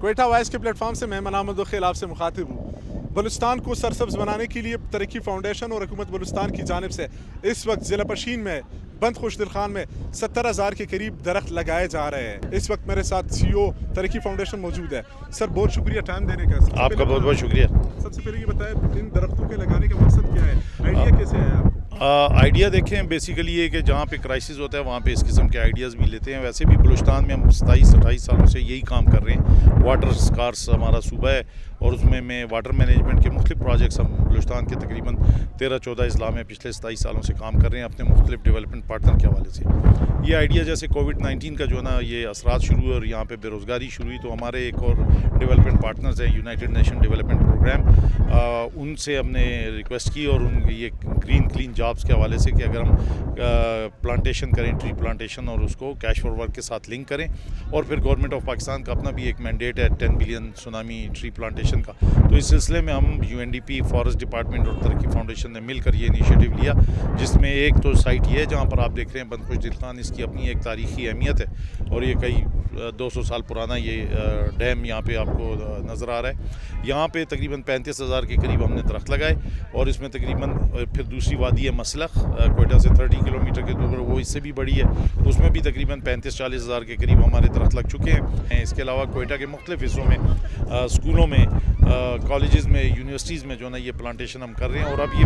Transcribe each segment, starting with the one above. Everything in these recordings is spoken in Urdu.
کوئٹہ وائس کے پلیٹ فارم سے میں منامد خیل آپ سے مخاطب ہوں۔ بلوچستان کو سرسبز بنانے کے لیے ترقی فاؤنڈیشن اور حکومت بلوچستان کی جانب سے اس وقت ضلع پشین میں بند خوش دل خان میں 70,000 کے قریب درخت لگائے جا رہے ہیں۔ اس وقت میرے ساتھ سی او ترقی فاؤنڈیشن موجود ہے۔ سر بہت شکریہ ٹائم دینے کا۔ آپ کا بہت بہت شکریہ۔ سب سے پہلے یہ بتائیں ان درختوں کے لگانے کا مقصد کیا ہے، آئیڈیا کیسے ہے آپ کو؟ آئیڈیا دیکھیں بیسیکلی یہ کہ جہاں پہ کرائسس ہوتا ہے وہاں پہ اس قسم کے آئیڈیاز بھی لیتے ہیں۔ ویسے بھی بلوچستان میں ہم 27-28 سالوں سے یہی کام کر رہے ہیں۔ واٹر اسکارس ہمارا صوبہ ہے اور اس میں واٹر مینجمنٹ کے مختلف پروجیکٹس ہم بلوچستان کے تقریباً 13-14 اضلاع میں پچھلے 27 سالوں سے کام کر رہے ہیں اپنے مختلف ڈیولپمنٹ پارٹنر کے حوالے سے۔ یہ آئیڈیا جیسے کووڈ-19 کا جو ہے نا یہ اثرات شروع ہوئے اور یہاں پہ بے روزگاری شروع ہوئی تو ہمارے ایک اور ڈیولپمنٹ پارٹنرز ہیں یونائٹڈ نیشن ڈیولپمنٹ پروگرام، ان سے ہم نے ریکویسٹ کی اور ان یہ گرین کلین جابس کے حوالے سے کہ اگر ہم پلانٹیشن کریں ٹری پلانٹیشن اور اس کو کیش فار ورک کے ساتھ لنک کریں اور پھر گورنمنٹ آف پاکستان کا اپنا بھی ایک مینڈیٹ ہے 10 بلین سونامی ٹری پلانٹیشن کا، تو اس سلسلے میں ہم UNDP فارسٹ ڈپارٹمنٹ اور ترقی فاؤنڈیشن نے مل کر یہ انیشیٹو لیا، جس میں ایک تو سائٹ یہ ہے جہاں پر آپ دیکھ رہے ہیں بند خوش دل خان، اس کی اپنی ایک تاریخی اہمیت ہے اور یہ کئی 200 سال پرانا یہ ڈیم یہاں پہ آپ کو نظر آ رہا ہے۔ یہاں پہ تقریباً 35,000 کے قریب ہم نے درخت لگائے اور اس میں تقریباً پھر دوسری وادی ہے مسلخ کوئٹہ سے 30 کلومیٹر کے دور، وہ اس سے بھی بڑی ہے، اس میں بھی تقریباً 35-40 ہزار کے قریب ہمارے درخت لگ چکے ہیں۔ اس کے علاوہ کوئٹہ کے مختلف حصوں میں اسکولوں میں کالجز میں یونیورسٹیز میں جو ہے نا یہ پلانٹیشن ہم کر رہے ہیں اور اب یہ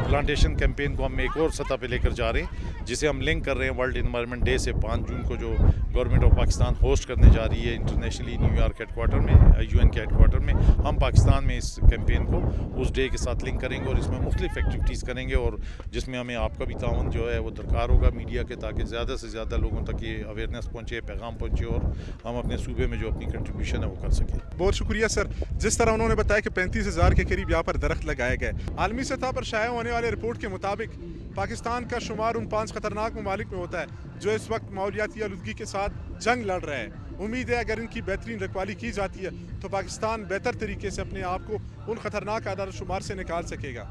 پلانٹیشن کیمپین کو ہم ایک اور سطح پہ لے کر جا رہے ہیں جسے ہم لنک کر رہے ہیں ورلڈ انوائرمنٹ ڈے سے 5 جون کو جو گورنمنٹ آف پاکستان ہوسٹ کرنے جا رہی ہے internationally New York headquarter میں UN کے ہیڈ کوارٹر میں۔ ہم پاکستان میں اس کیمپین کو اس ڈے کے ساتھ لنک کریں گے اور اس میں مختلف ایکٹیویٹیز کریں گے اور جس میں ہمیں آپ کا بھی تعاون جو ہے وہ درکار ہوگا میڈیا کے، تاکہ زیادہ سے زیادہ لوگوں تک یہ اویئرنیس پہنچے، پیغام پہنچے اور ہم اپنے صوبے میں جو اپنی کنٹریبیوشن ہے وہ کر سکیں۔ بہت شکریہ سر۔ جس طرح انہوں نے بتایا کہ 35,000 کے قریب یہاں پر درخت لگائے گئے۔ عالمی سطح پر شائع ہونے والے رپورٹ کے مطابق پاکستان کا شمار ان 5 خطرناک ممالک میں ہوتا ہے جو اس وقت ماحولیاتی آلودگی کے ساتھ جنگ لڑ رہے ہیں۔ امید ہے اگر ان کی بہترین رکھوالی کی جاتی ہے تو پاکستان بہتر طریقے سے اپنے آپ کو ان خطرناک اعداد و شمار سے نکال سکے گا۔